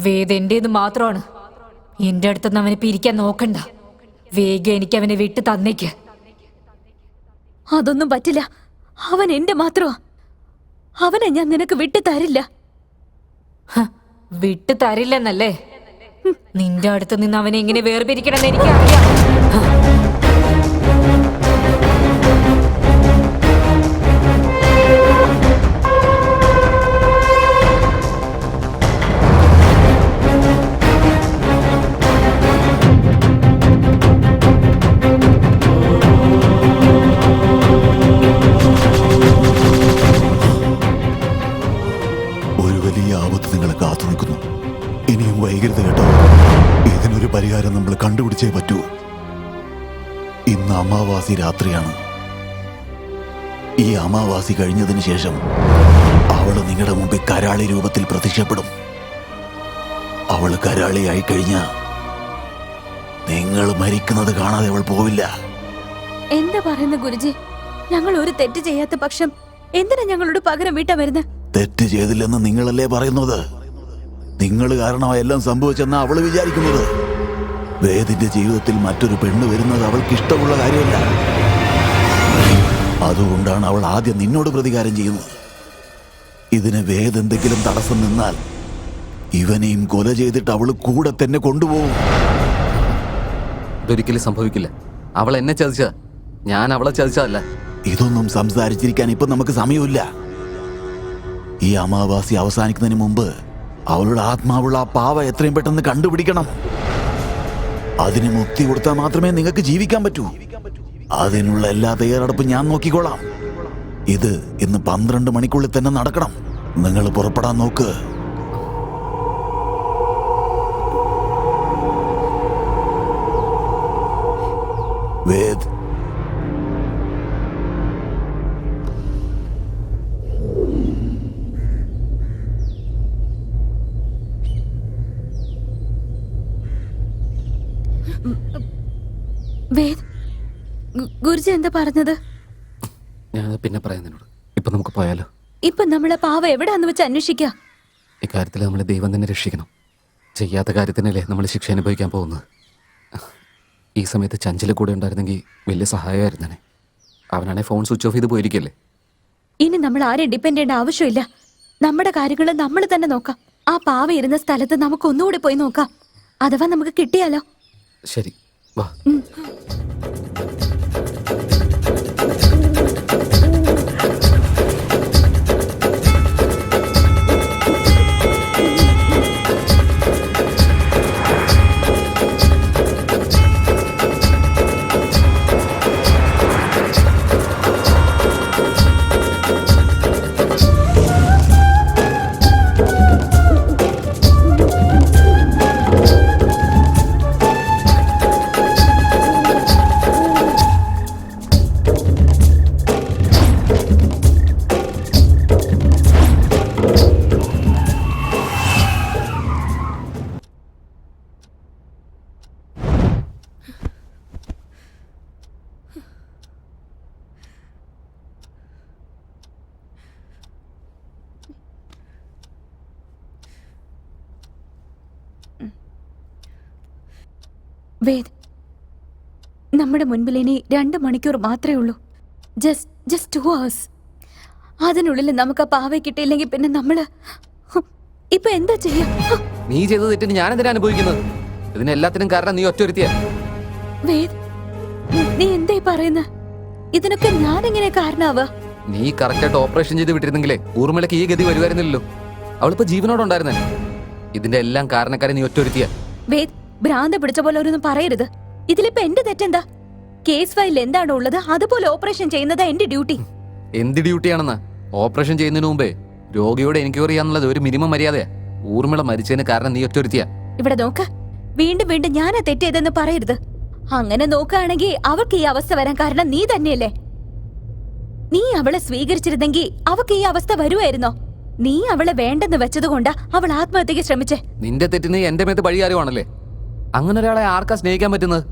വേദ എന്റേത് മാത്രമാണ്. എന്റെ അടുത്തുനിന്ന് അവനെ പിരിക്കാൻ നോക്കണ്ട. വേഗം എനിക്ക് അവനെ വിട്ട് തന്നേക്ക്. അതൊന്നും പറ്റില്ല. അവൻ എന്റെ മാത്രമാ. അവനെ ഞാൻ നിനക്ക് വിട്ടു തരില്ല. വിട്ടു തരില്ലെന്നല്ലേ? നിന്റെ അടുത്ത് നിന്ന് അവനെ എങ്ങനെ വേർപിരിക്കണമെന്ന് എനിക്കറിയാം. വൈകരുത് കേട്ടോ. ഇതിനൊരു പരിഹാരം നമ്മൾ കണ്ടുപിടിച്ചേ പറ്റൂ. ഇന്ന് അമാവാസി രാത്രിയാണ്. ഈ അമാവാസി കഴിഞ്ഞതിന് ശേഷം അവള് നിങ്ങളുടെ മുമ്പിൽ കരാളി രൂപത്തിൽ പ്രത്യക്ഷപ്പെടും. അവള് കരാളിയായി കഴിഞ്ഞ നിങ്ങൾ മരിക്കുന്നത് കാണാതെ അവൾ പോവില്ല. എന്താ പറയുന്ന ഗുരുജി? ഞങ്ങൾ ഒരു തെറ്റ് ചെയ്യാത്ത പക്ഷം എന്തിനാ ഞങ്ങളോട് പകരം വീട്ടാ വരുന്നത്? തെറ്റ് ചെയ്തില്ലെന്ന് നിങ്ങളല്ലേ പറയുന്നത്? നിങ്ങൾ കാരണം എല്ലാം സംഭവിച്ചെന്നാ അവള് വിചാരിക്കുന്നത്. വേദിന്റെ ജീവിതത്തിൽ മറ്റൊരു പെണ്ണ് വരുന്നത് അവൾക്ക് ഇഷ്ടമുള്ള കാര്യമല്ല. അതുകൊണ്ടാണ് അവൾ ആദ്യം നിന്നോട് പ്രതികാരം ചെയ്യുന്നത്. ഇതിന് വേദ എന്തെങ്കിലും തടസ്സം നിന്നാൽ ഇവനെയും കൊല ചെയ്തിട്ട് അവള് കൂടെ തന്നെ കൊണ്ടുപോകും. ഇതൊരിക്കലും സംഭവിക്കില്ല. അവൾ എന്നെ ചതിച്ച, ഞാൻ അവളെ ചതിച്ചതല്ല. ഇതൊന്നും സംസാരിച്ചിരിക്കാൻ ഇപ്പൊ നമുക്ക് സമയമില്ല. ഈ അമാവാസി അവസാനിക്കുന്നതിന് മുമ്പ് അവളുടെ ആത്മാവുള്ള ആ പാവ എത്രയും പെട്ടെന്ന് കണ്ടുപിടിക്കണം. അതിന് മുക്തി കൊടുത്താൽ മാത്രമേ നിങ്ങൾക്ക് ജീവിക്കാൻ പറ്റൂ. അതിനുള്ള എല്ലാ തയ്യാറെടുപ്പും ഞാൻ നോക്കിക്കോളാം. ഇത് ഇന്ന് 12 മണിക്കുള്ളിൽ തന്നെ നടക്കണം. നിങ്ങൾ പുറപ്പെടാൻ നോക്ക്. വേദ്, വേദ്, ഗുരുജി എന്താ പറഞ്ഞത്? ഞാൻ പിന്നെ പറയാം നിന്നോട്. ഇപ്പൊ നമുക്ക് പോയാലോ? ഇപ്പൊ നമ്മളെ പാവ എവിടെയാന്ന് വെച്ച് അന്വേഷിക്ക. ഇക്കാര്യത്തിൽ നമ്മളെ ദൈവം തന്നെ രക്ഷിക്കണം. ചെയ്യാത്ത കാര്യത്തിനല്ലേ നമ്മൾ ശിക്ഷ അനുഭവിക്കാൻ പോകുന്നത്. ഈ സമയത്ത് ചഞ്ചല് കൂടെ ഉണ്ടായിരുന്നെങ്കിൽ വലിയ സഹായമായിരുന്നേ. അവനാണെ ഫോൺ സ്വിച്ച് ഓഫ് ചെയ്ത് പോയിരിക്കല്ലേ. ഇനി നമ്മൾ ആരെയും ഡിപ്പെൻഡ് ചെയ്യേണ്ട ആവശ്യമില്ല. നമ്മുടെ കാര്യങ്ങൾ നമ്മൾ തന്നെ നോക്കാം. ആ പാവ ഇരുന്ന സ്ഥലത്ത് നമുക്ക് ഒന്നുകൂടി പോയി നോക്കാം. അഥവാ നമുക്ക് കിട്ടിയാലോ? ശരി, വാ. വേദ്, നമ്മുടെ മുൻപിൽ ഇനി 2 മണിക്കൂർ മാത്രമേ ഉള്ളൂ. Just 2 hours. അതിനുള്ളിൽ നമുക്ക് ആ പാവ കിട്ടിയില്ലെങ്കിൽ പിന്നെ നമ്മള് ഇപ്പൊ എന്താ ചെയ്യാ? നീ ചെയ്ത തെറ്റിന് ഞാൻ എന്തിനാ അനുഭവിക്കുന്നത്? ഇതിനെല്ലാത്തിനും കാരണം നീ ഒറ്റൊരുത്തിയ. വേദ്, നീ എന്തായി പറയുന്ന? ഇതിനൊക്കെ ഞാൻ എങ്ങനെ കാരണാവാ? നീ കറക്റ്റായിട്ട് ഓപ്പറേഷൻ ചെയ്ത് വിട്ടിരുന്നെങ്കിലേ ഊർമിളക്ക് ഈ ഗതി വരുമായിരുന്നില്ലല്ലോ. അവളിപ്പോ ജീവനോടുണ്ടായിരുന്നേ. ഇതിന്റെ എല്ലാം കാരണക്കാരെ നീ ഒറ്റൊരുത്തിയ. വേദ്, ഭ്രാന്ത് പിടിച്ച പോലെ ഒരൊന്നും പറയരുത്. ഇതിലിപ്പോ എന്റെ തെറ്റെന്താ? കേസ് ഫയലിൽ എന്താണോ ഉള്ളത് അതുപോലെ ഓപ്പറേഷൻ ചെയ്യുന്നതാ എന്റെ ഡ്യൂട്ടി. എന്ത് ഡ്യൂട്ടിയാണെന്ന്? ഓപ്പറേഷൻ ചെയ്യുന്നതിന് മുമ്പേ രോഗിയോട് എൻക്വയറി ചെയ്യാന്നുള്ളത് ഒരു മിനിമം മര്യാദയാ. ഊർമിള മരിച്ചതിന് കാരണം നീ ഒറ്റൊരുത്തിയ. ഇവിടെ നോക്ക്, വീണ്ടും വീണ്ടും ഞാനാ തെറ്റേതെന്ന് പറയരുത്. അങ്ങനെ നോക്കുകയാണെങ്കിൽ അവൾക്ക് ഈ അവസ്ഥ വരാൻ കാരണം നീ തന്നെയല്ലേ? നീ അവളെ സ്വീകരിച്ചിരുന്നെങ്കിൽ അവൾക്ക് ഈ അവസ്ഥ വരുമായിരുന്നോ? നീ അവളെ വേണ്ടെന്ന് വെച്ചതുകൊണ്ടാ അവൾ ആത്മഹത്യക്ക് ശ്രമിച്ചേ. നിന്റെ തെറ്റിന് എന്റെ മേത്ത് പഴിയാരുവാണല്ലേ. അങ്ങനെ ഒരാളെ ആർക്കാ സ്നേഹിക്കാൻ പറ്റുന്നത്?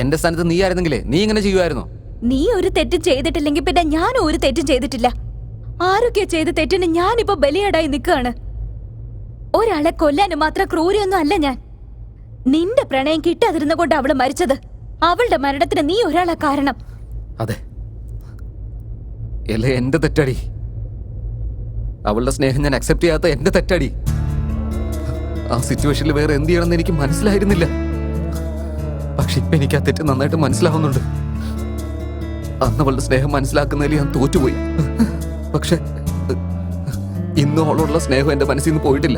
എന്റെ സ്ഥാനത്ത് നീ ആയിരുന്നെങ്കിലേ നീ ഇങ്ങനെ ചെയ്യുമായിരുന്നോ? നീ ഒരു തെറ്റും ചെയ്തിട്ടില്ലെങ്കിൽ പിന്നെ ഞാനും ഒരു തെറ്റും ചെയ്തിട്ടില്ല. ആരൊക്കെ ചെയ്ത തെറ്റിന് ഞാനിപ്പോ ബലിയാടായി നിൽക്കുകയാണ്. ഒരാളെ കൊല്ലാനും മാത്രം ക്രൂരിയൊന്നും അല്ല ഞാൻ. നിന്റെ പ്രണയം കിട്ടാതിരുന്ന കൊണ്ട് അവള് മരിച്ചത്. അവളുടെ മരണത്തിന് നീ ഒരാളെ കാരണം. അതെ, എല്ലാം എന്റെ തെറ്റടി. അവളുടെ സ്നേഹം ഞാൻ അക്സെപ്റ്റ് ചെയ്യാത്ത എന്റെ തെറ്റടി. ആ സിറ്റുവേഷനിൽ വേറെ എന്ത് ചെയ്യണമെന്ന് എനിക്ക് മനസ്സിലായിരുന്നില്ല. പക്ഷെ ഇപ്പൊ എനിക്ക് ആ തെറ്റ് നന്നായിട്ട് മനസ്സിലാവുന്നുണ്ട്. അന്ന് അവളുടെ സ്നേഹം മനസ്സിലാക്കുന്നതിൽ ഞാൻ തോറ്റുപോയി. പക്ഷെ ഇന്നും അവളോടുള്ള സ്നേഹം എന്റെ മനസ്സിൽ നിന്ന് പോയിട്ടില്ല.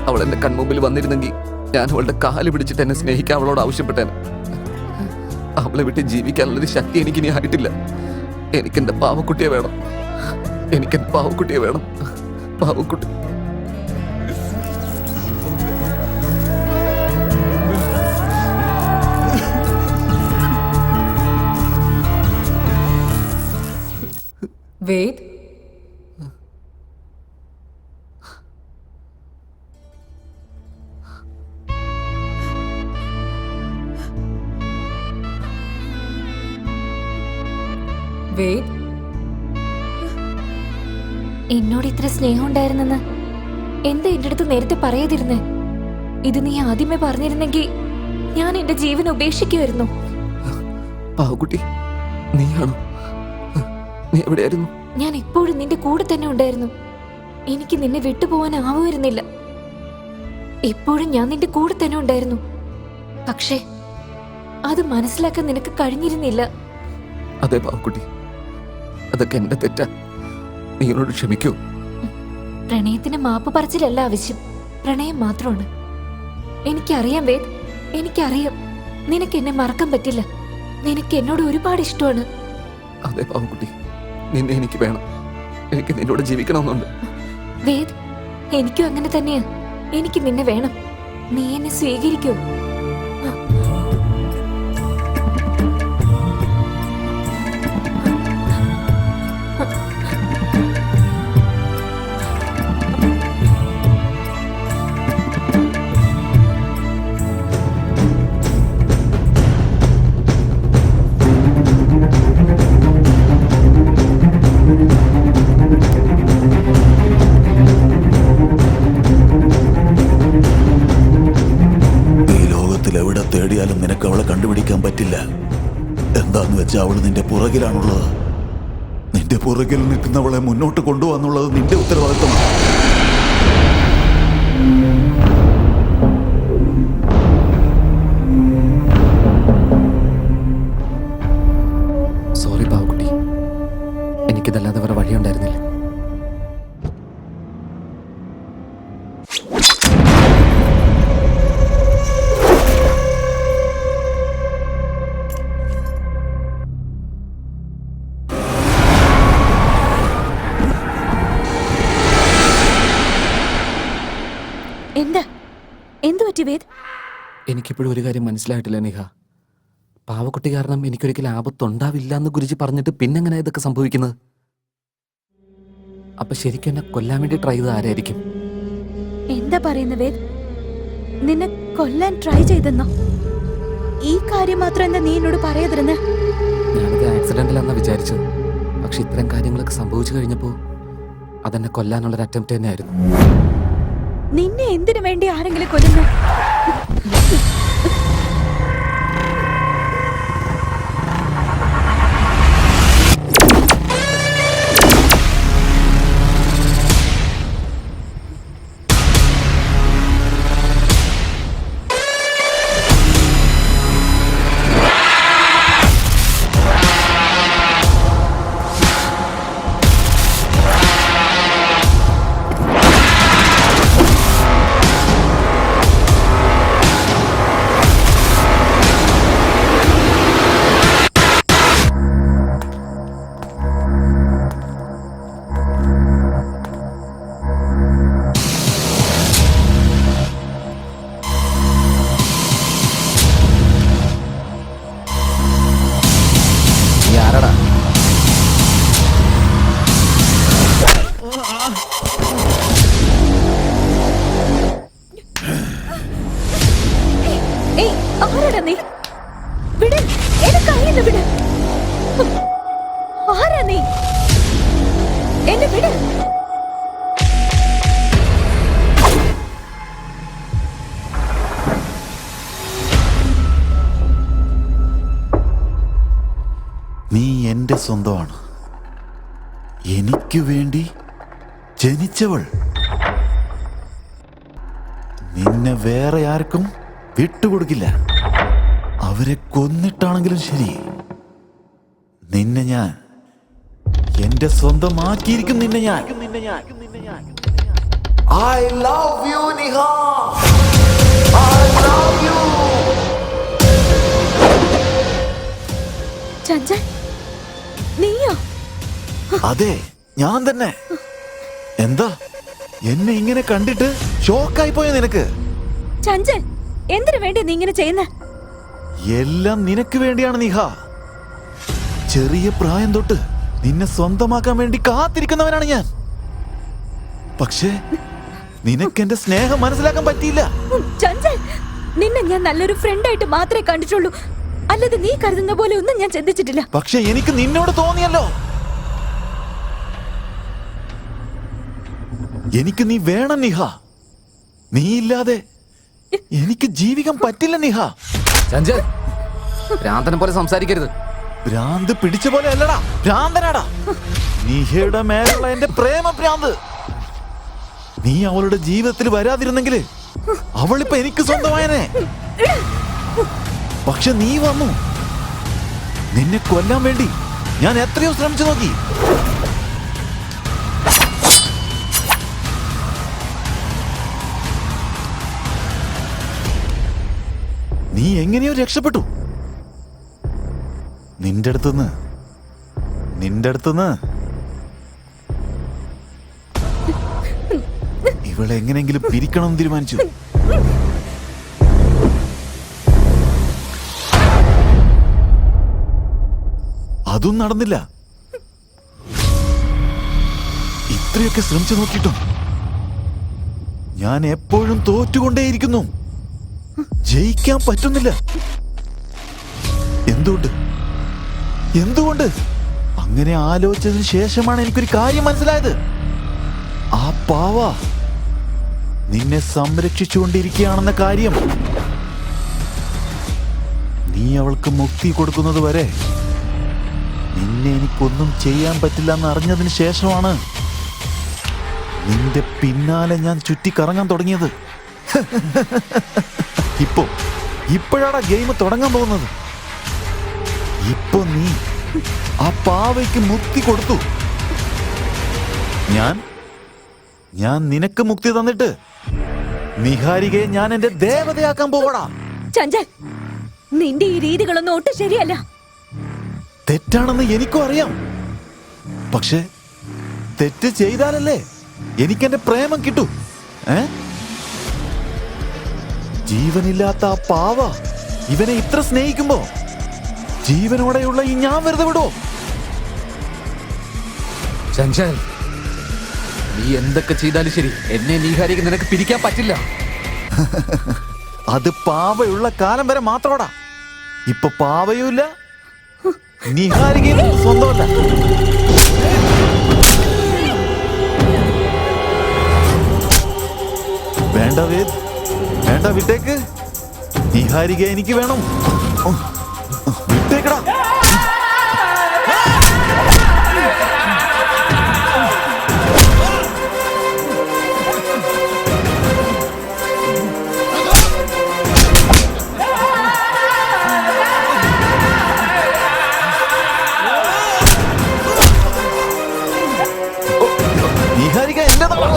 അവൾ എന്റെ കൺമുമ്പിൽ വന്നിരുന്നെങ്കിൽ ഞാൻ അവളുടെ കാല് പിടിച്ചിട്ട് എന്നെ സ്നേഹിക്കാൻ അവളോട് ആവശ്യപ്പെട്ടേനെ. അവളെ വിട്ട് ജീവിക്കാനുള്ളൊരു ശക്തി എനിക്കിനി ആയിട്ടില്ല. എനിക്കെന്റെ പാവക്കുട്ടിയെ വേണം. എനിക്കെന്റെ പാവക്കുട്ടിയെ വേണം. പാവക്കുട്ടി. വേദ്, വേദ്, എന്നോട് ഇത്ര സ്നേഹം ഉണ്ടായിരുന്നെന്ന് എന്താ എന്റെ അടുത്ത് നേരത്തെ പറയാതിരുന്നേ? ഇത് നീ ആദ്യമേ പറഞ്ഞിരുന്നെങ്കിൽ ഞാൻ എന്റെ ജീവൻ ഉപേക്ഷിക്കുമായിരുന്നു. പാവക്കുട്ടി, നീയാണോ? നീ എവിടെയായിരുന്നു? ഞാൻ ഇപ്പോഴും നിന്റെ കൂടെ തന്നെ ഉണ്ടായിരുന്നു. എനിക്ക് നിന്നെ വിട്ടുപോകാനാവുമായിരുന്നില്ല. ഇപ്പോഴും ഞാൻ നിന്റെ കൂടെ തന്നെ ഉണ്ടായിരുന്നു. പക്ഷേ അത് മനസ്സിലാക്കാൻ നിനക്ക് കഴിഞ്ഞിരുന്നില്ല. അതെ പാവക്കുട്ടി, അതൊക്കെ എന്റെ തെറ്റാ. നീ എന്നോട് ക്ഷമിക്കൂ. പ്രണയത്തിന് മാപ്പ് പറച്ചിലല്ല ആവശ്യം, പ്രണയം മാത്രമാണ്. എനിക്കറിയാം വേദ്, എനിക്കറിയാം നിനക്ക് എന്നെ മറക്കാൻ പറ്റില്ല. നിനക്ക് എന്നോട് ഒരുപാട് ഇഷ്ടമാണ്. അതെ പാവക്കുട്ടി, നിന്നെ എനിക്ക് വേണം. എനിക്ക് നിന്നോട് ജീവിക്കണമെന്നുണ്ട്. വേദ്, എനിക്കും അങ്ങനെ തന്നെയാ. എനിക്ക് നിന്നെ വേണം. നീ എന്നെ സ്വീകരിക്കൂ. എവിടെ തേടിയാലും നിനക്ക് അവളെ കണ്ടുപിടിക്കാൻ പറ്റില്ല. എന്താന്ന് വെച്ചാൽ അവള് നിന്റെ പുറകിലാണുള്ളത്. നിന്റെ പുറകിൽ നിൽക്കുന്നവളെ മുന്നോട്ട് കൊണ്ടുപോകാന്നുള്ളത് നിന്റെ ഉത്തരവാദിത്തമാണ്. സോറി പാവക്കുട്ടി, എനിക്കിതല്ലാതെ വേറെ വഴിയുണ്ടായിരുന്നില്ല. എന്തു പറ്റി വേദ്? എനിക്കിപ്പോഴും ഒരു കാര്യം മനസ്സിലായിട്ടില്ല നിഹ. പാവക്കുട്ടി കാരണം എനിക്കൊരിക്കലും ആപത്തുണ്ടാവില്ല എന്ന് ഗുരുജി പറഞ്ഞിട്ട് പിന്നെങ്ങനെ ഇതൊക്കെ സംഭവിക്കുന്നത്? അപ്പൊ ശരിക്കും എന്നെ കൊല്ലാൻ വേണ്ടി ട്രൈ ചെയ്ത് ആരായിരിക്കും? എന്താ പറയുന്ന വേദ്? നിന്നെ കൊല്ലാൻ ട്രൈ ചെയ്തെന്നോ? ഈ കാര്യം മാത്രം എന്താ നീ എന്നോട് പറയാതിരുന്നേ? ഞാനത് ആക്സിഡന്റിലാണെന്നാ വിചാരിച്ചത്. പക്ഷെ ഇത്തരം കാര്യങ്ങളൊക്കെ സംഭവിച്ചു കഴിഞ്ഞപ്പോ അതെന്നെ കൊല്ലാനുള്ളൊരു അറ്റംപ്റ്റ് തന്നെയായിരുന്നു. നിന്നെ എന്തിനു വേണ്ടി ആരെങ്കിലും കൊല്ലുന്നു? നീ എന്റെ സ്വന്തമാണ്. എനിക്ക് വേണ്ടി ജനിച്ചവൾ. നിന്നെ വേറെ ആർക്കും വിട്ടുകൊടുക്കില്ല. അവരെ കൊന്നിട്ടാണെങ്കിലും ശരി, നിന്നെ ഞാൻ എന്റെ സ്വന്തമാക്കിയിരിക്കും. നിന്നെ ഞാൻ I love you, Niha. I love you. Chanchal, നീയോ? അതെ, ഞാൻ തന്നെ. എന്താ എന്നെ ഇങ്ങനെ കണ്ടിട്ട് ഷോക്കായി പോയ നിനക്ക്? ചഞ്ചൽ, എന്തിനു വേണ്ടി നീ ഇങ്ങനെ ചെയ്യുന്ന? എല്ലാം നിനക്ക് വേണ്ടിയാണ് നിഹ. ചെറിയ പ്രായം തൊട്ട് നിന്നെ സ്വന്തമാക്കാൻ വേണ്ടി കാത്തിരിക്കുന്നവനാണ് ഞാൻ. പക്ഷേ നിനക്ക് എന്റെ സ്നേഹം മനസ്സിലാക്കാൻ പറ്റിയില്ല. ചഞ്ചൽ, നിന്നെ ഞാൻ നല്ലൊരു ഫ്രണ്ടായിട്ട് മാത്രമേ കണ്ടിട്ടുള്ളൂ, അല്ലാതെ നീ കരുതുന്ന പോലെ ഒന്നും ഞാൻ ചിന്തിച്ചിട്ടില്ല. പക്ഷെ എനിക്ക് നിന്നോട് തോന്നിയല്ലോ. എനിക്ക് നീ വേണം നിഹ. നീ ഇല്ലാതെ എനിക്ക് ജീവിക്കാൻ പറ്റില്ല നിഹ. ചഞ്ചൽ, ഭ്രാന്തനെ പോലെ സംസാരിക്കരുത്. ഭ്രാന്ത് പിടിച്ച പോലെ അല്ലടാ, ഭ്രാന്തനാടാ. നിഹയുടെ മേലുള്ള എന്റെ പ്രേമ ഭ്രാന്ത്. നീ അവളുടെ ജീവിതത്തിൽ വരാതിരുന്നെങ്കിൽ അവളിപ്പോ എനിക്ക് സ്വന്തമായനെ. പക്ഷെ നീ വന്നു. നിന്നെ കൊല്ലാൻ വേണ്ടി ഞാൻ എത്രയോ ശ്രമിച്ചു നോക്കി. നീ എങ്ങനെയോ രക്ഷപ്പെട്ടു. നിന്റെ അടുത്തുനിന്ന് ഇവളെ എങ്ങനെയെങ്കിലും പിരിക്കണം തീരുമാനിച്ചു. അതും നടന്നില്ല. ഇത്രയൊക്കെ ശ്രമിച്ചു നോക്കിയിട്ടും ഞാൻ എപ്പോഴും തോറ്റുകൊണ്ടേയിരിക്കുന്നു. ജയിക്കാൻ പറ്റുന്നില്ല. എന്തുകൊണ്ട്? അങ്ങനെ ആലോചിച്ചതിന് ശേഷമാണ് എനിക്കൊരു കാര്യം മനസ്സിലായത്. ആ പാവ നിന്നെ സംരക്ഷിച്ചുകൊണ്ടിരിക്കുകയാണെന്ന കാര്യം. നീ അവൾക്ക് മുക്തി കൊടുക്കുന്നത് വരെ നിന്നെ എനിക്കൊന്നും ചെയ്യാൻ പറ്റില്ല എന്ന് അറിഞ്ഞതിന് ശേഷമാണ് നിന്റെ പിന്നാലെ ഞാൻ ചുറ്റിക്കറങ്ങാൻ തുടങ്ങിയത്. ഇപ്പോഴാണ് ഗെയിം തുടങ്ങാൻ പോകുന്നത്. ഇപ്പൊ നീ ആ പാവയ്ക്ക് മുക്തി കൊടുത്തു. ഞാൻ നിനക്ക് മുക്തി തന്നിട്ട് നിഹാരികയെ ഞാൻ എന്റെ ദേവതയാക്കാൻ പോവടാ. ചഞ്ചൽ, നിന്റെ ഈ രീതികളൊന്നും ഒട്ടും ശരിയല്ല. തെറ്റാണെന്ന് എനിക്കും അറിയാം. പക്ഷെ തെറ്റ് ചെയ്താലല്ലേ എനിക്കെന്റെ പ്രേമം കിട്ടൂ. ജീവനില്ലാത്ത ആ പാവ ഇവനെ ഇത്ര സ്നേഹിക്കുമ്പോ ജീവനോടെയുള്ള ഈ ഞാൻ വെറുതെ വിടോ? ചഞ്ചൽ, നീ എന്തൊക്കെ ചെയ്താലും ശരി, എന്നെ നീഹാരിക്ക് നിനക്ക് പിരിക്കാൻ പറ്റില്ല. അത് പാവയുള്ള കാലം വരെ മാത്രമാടാ. ഇപ്പൊ പാവയുമില്ല, നിഹാരികയും സ്വന്തമല്ല. വേണ്ട വേദ്, വേണ്ട, വിട്ടേക്ക്. നിഹാരിക എനിക്ക് വേണം. വിട്ടേക്കടാ. നിഹാരിക എന്റേതാണ്.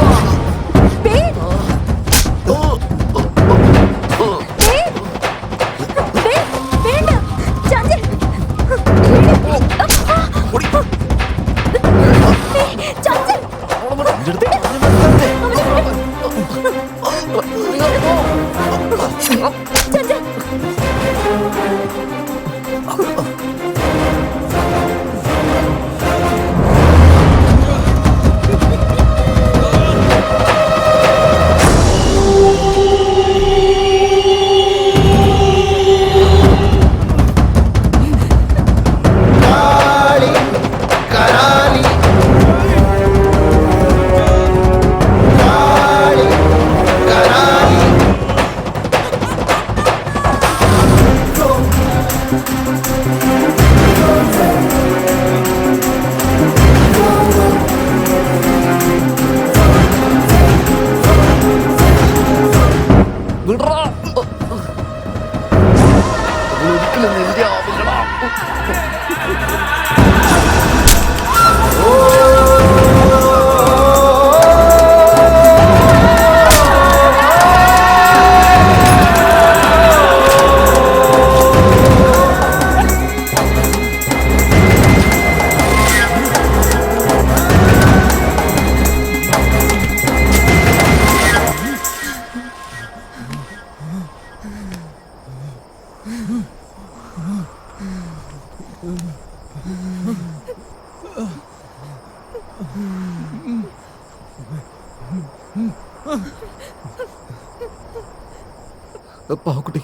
പാവക്കുട്ടി,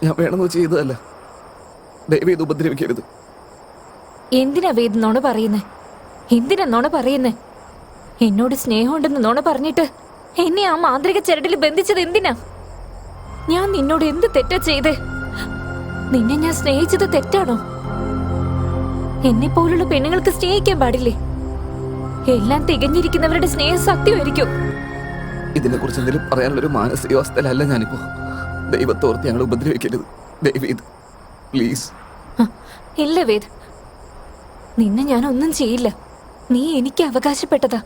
ഞാൻ വേണമെന്ന് ചെയ്തതല്ല. ദയവ് ഇത് ഉപദ്രവിക്കരുത്. എന്തിനാ വേദ് നോണ പറയുന്നേ? എന്തിനാ നോണ പറയുന്നേ? എന്നോട് സ്നേഹമുണ്ടെന്ന് നോണ പറഞ്ഞിട്ട് എന്നെ ആ മാന്ത്രിക ചരടിൽ ബന്ധിച്ചത് എന്തിനാ? ഞാൻ നിന്നോട് എന്ത് തെറ്റാ ചെയ്തേ? നിന്നെ ഞാൻ സ്നേഹിച്ചത് തെറ്റാണോ? എന്നെ പോലുള്ള പെണ്ണുങ്ങൾക്ക് സ്നേഹിക്കാൻ പാടില്ലേ? എല്ലാം തികഞ്ഞിരിക്കുന്നവരുടെ സ്നേഹം സത്യമായിരിക്കും. ഇതിനെക്കുറിച്ച് എന്തെങ്കിലും പറയാനുള്ളൊരു മാനസികാവസ്ഥയിലല്ല ഞാനിപ്പോ. ദൈവത്തോർത്ത് ഞങ്ങൾ ഉപദ്രവിക്കരുത് ദൈവീത്, പ്ലീസ്. ഇല്ല വേദ്, നിന്നെ ഞാൻ ഒന്നും ചെയ്യില്ല. നീ എനിക്ക് അവകാശപ്പെട്ടതാ.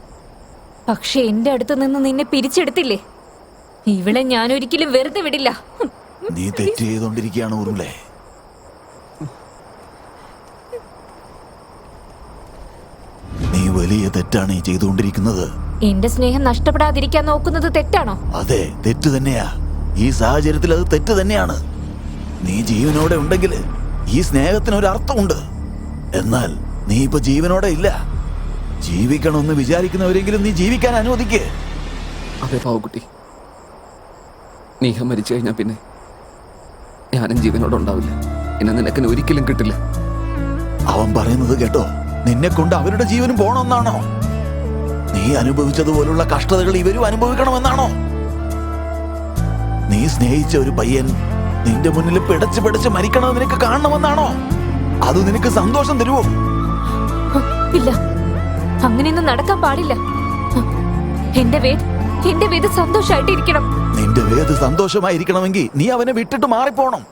പക്ഷെ എന്റെ അടുത്ത് നിന്ന് നിന്നെ പിരിച്ചെടുത്തില്ലേ, ഇവളെ ഞാൻ ഒരിക്കലും വെറുതെ വിടില്ല. നീ തെറ്റ് ചെയ്തോണ്ടിരിക്കുകയാണ് ഊർമിളെ. നീ വലിയ തെറ്റാണ് ഈ ചെയ്തുകൊണ്ടിരിക്കുന്നത്. എന്റെ സ്നേഹം നഷ്ടപ്പെടാതിരിക്കാൻ നോക്കുന്നത് തെറ്റാണോ? അതെ, തെറ്റ് തന്നെയാ. ഈ സാഹചര്യത്തിൽ അത് തെറ്റ് തന്നെയാണ്. നീ ജീവനോടെ ഉണ്ടെങ്കിൽ ഈ സ്നേഹത്തിന് ഒരു അർത്ഥമുണ്ട്. എന്നാൽ നീ ഇപ്പൊ ജീവനോടെ ഇല്ല. ജീവിക്കണമെന്ന് വിചാരിക്കുന്നവരെങ്കിലും നീ ജീവിക്കാൻ അനുവദിക്കേ. അതെ പാവക്കുട്ടി, നീഹ മരിച്ചു കഴിഞ്ഞാൽ പിന്നെ ഞാനും ജീവനോടെ ഉണ്ടാവില്ല. എന്നെ നിനക്കിന് ഒരിക്കലും കിട്ടില്ല. അവൻ പറയുന്നത് കേട്ടോ, നിന്നെ കൊണ്ട് അവരുടെ ജീവനും പോണമെന്നാണോ? നീ അനുഭവിച്ചതുപോലുള്ള കഷ്ടതകൾ ഇവരും അനുഭവിക്കണമെന്നാണോ? നീ സ്നേഹിച്ച ഒരു പയ്യൻ നിന്റെ മുന്നിൽ പിടച്ച് പിടച്ച് മരിക്കണമെന്ന് നിനക്ക് കാണണമെന്നാണോ? അത് നിനക്ക് സന്തോഷം തരുമോ? ഇല്ല, അങ്ങനെയൊന്നും നടക്കാൻ പാടില്ല. എന്റെ വേദ് സന്തോഷായിട്ടിരിക്കണം. നിന്റെ വേദ് സന്തോഷമായിരിക്കണമെങ്കിൽ നീ അവനെ വിട്ടിട്ട് മാറിപ്പോണം.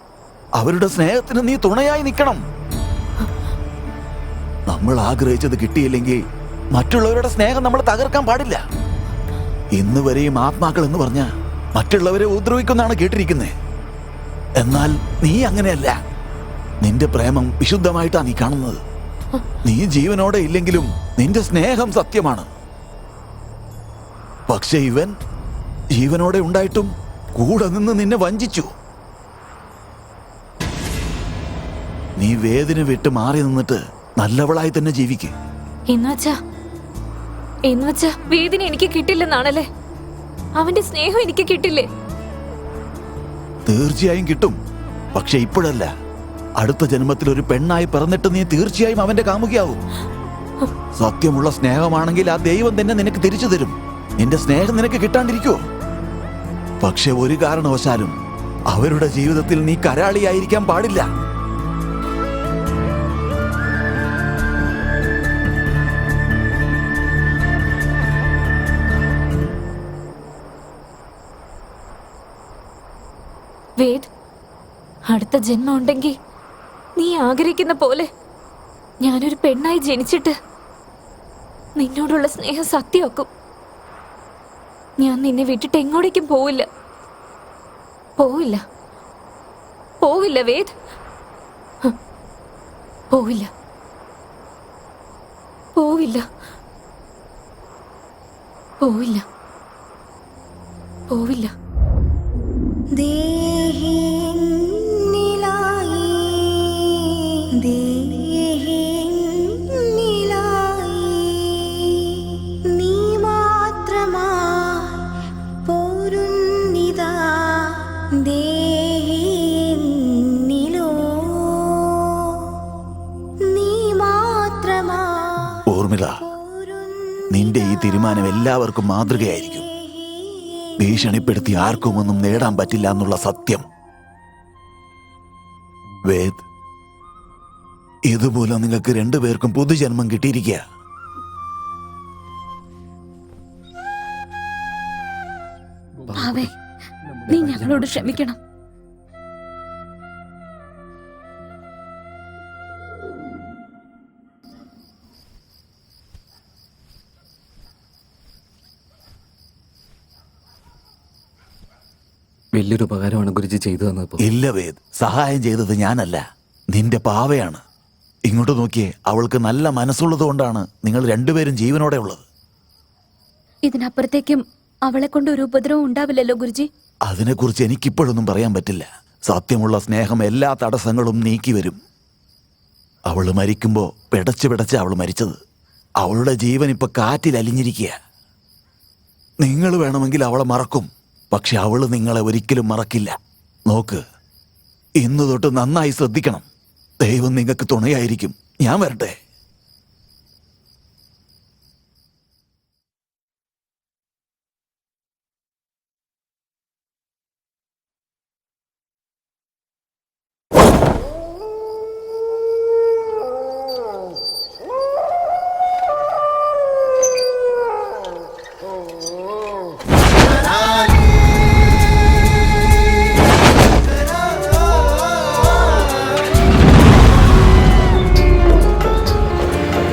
അവരുടെ സ്നേഹത്തിന് നീ തുണയായി നിൽക്കണം. നമ്മൾ ആഗ്രഹിച്ചത് കിട്ടിയില്ലെങ്കിൽ മറ്റുള്ളവരുടെ സ്നേഹം നമ്മൾ തകർക്കാൻ പാടില്ല. ഇന്ന് വരെയും ആത്മാക്കൾ എന്ന് പറഞ്ഞ മറ്റുള്ളവരെ ഉപദ്രവിക്കുന്നാണ് കേട്ടിരിക്കുന്നത്. എന്നാൽ നീ അങ്ങനെയല്ല. നിന്റെ പ്രേമം വിശുദ്ധമായിട്ടാ നീ കാണുന്നത്. നീ ജീവനോടെ ഇല്ലെങ്കിലും നിന്റെ സ്നേഹം സത്യമാണ്. പക്ഷെ ഇവൻ ജീവനോടെ ഉണ്ടായിട്ടും കൂടെ നിന്ന് നിന്നെ വഞ്ചിച്ചു. നീ വേദന വിട്ട് മാറി നിന്നിട്ട് നല്ലവളായി തന്നെ ജീവിക്കും. എന്നുവച്ചാ വേദന എനിക്ക് കിട്ടില്ലെന്നാണല്ലേ? അവന്റെ സ്നേഹം എനിക്ക് കിട്ടില്ലേ? തീർച്ചയായും കിട്ടും. പക്ഷെ ഇപ്പോഴല്ല. അടുത്ത ജന്മത്തിൽ ഒരു പെണ്ണായി പിറന്നിട്ട് നീ തീർച്ചയായും അവന്റെ കാമുകിയാവും. സത്യമുള്ള സ്നേഹമാണെങ്കിൽ ആ ദൈവം തന്നെ നിനക്ക് തിരിച്ചു തരും. നിന്റെ സ്നേഹം നിനക്ക് കിട്ടാണ്ടിരിക്കുവോ? പക്ഷെ ഒരു കാരണവശാലും അവരുടെ ജീവിതത്തിൽ നീ കരാളിയായിരിക്കാൻ പാടില്ല. വേദ്, അടുത്ത ജന്മം ഉണ്ടെങ്കിൽ നീ ആഗ്രഹിക്കുന്ന പോലെ ഞാനൊരു പെണ്ണായി ജനിച്ചിട്ട് നിന്നോടുള്ള സ്നേഹം സത്യമാക്കും. ഞാൻ നിന്നെ വിട്ടിട്ട് എങ്ങോട്ടേക്കും പോവില്ല. പോവില്ല, പോവില്ല വേദ്, പോവില്ല, പോവില്ല, പോവില്ല, പോവില്ല. ഊർമിള, നിന്റെ ഈ തീരുമാനം എല്ലാവർക്കും മാതൃകയായിരിക്കും. ഭീഷണിപ്പെടുത്തി ആർക്കും ഒന്നും നേടാൻ പറ്റില്ല എന്നുള്ള സത്യം. വേദ്, ഇതുപോലെ നിങ്ങൾക്ക് രണ്ടുപേർക്കും പുതുജന്മം കിട്ടിയിരിക്കുക. ഭാവേ, നീ ഞങ്ങളോട് ക്ഷമിക്കണം. വലിയൊരു ഉപകാരമാണ് ഗുരുജി ചെയ്തു തന്നത്. ഇല്ല വേദ്, സഹായം ചെയ്തത് ഞാനല്ല, നിന്റെ പാവയാണ്. ഇങ്ങോട്ട് നോക്കിയേ, അവൾക്ക് നല്ല മനസ്സുള്ളത് കൊണ്ടാണ് നിങ്ങൾ രണ്ടുപേരും ജീവനോടെ ഉള്ളത്. ഇതിനപ്പുറത്തേക്കും അവളെ കൊണ്ട് ഒരു ഉപദ്രവം ഉണ്ടാവില്ലല്ലോ ഗുരുജി? അതിനെക്കുറിച്ച് എനിക്കിപ്പോഴൊന്നും പറയാൻ പറ്റില്ല. സത്യമുള്ള സ്നേഹം എല്ലാ തടസ്സങ്ങളും നീക്കി വരും. അവള് മരിക്കുമ്പോ പിടച്ച് അവള് മരിച്ചത്. അവളുടെ ജീവൻ ഇപ്പൊ കാറ്റിൽ അലിഞ്ഞിരിക്കുക. നിങ്ങൾ വേണമെങ്കിൽ അവളെ മറക്കും, പക്ഷെ അവള് നിങ്ങളെ ഒരിക്കലും മറക്കില്ല. നോക്ക്, ഇന്നു തൊട്ട് നന്നായി ശ്രദ്ധിക്കണം. ദൈവം നിങ്ങൾക്ക് തുണയായിരിക്കും. ഞാൻ വരട്ടെ.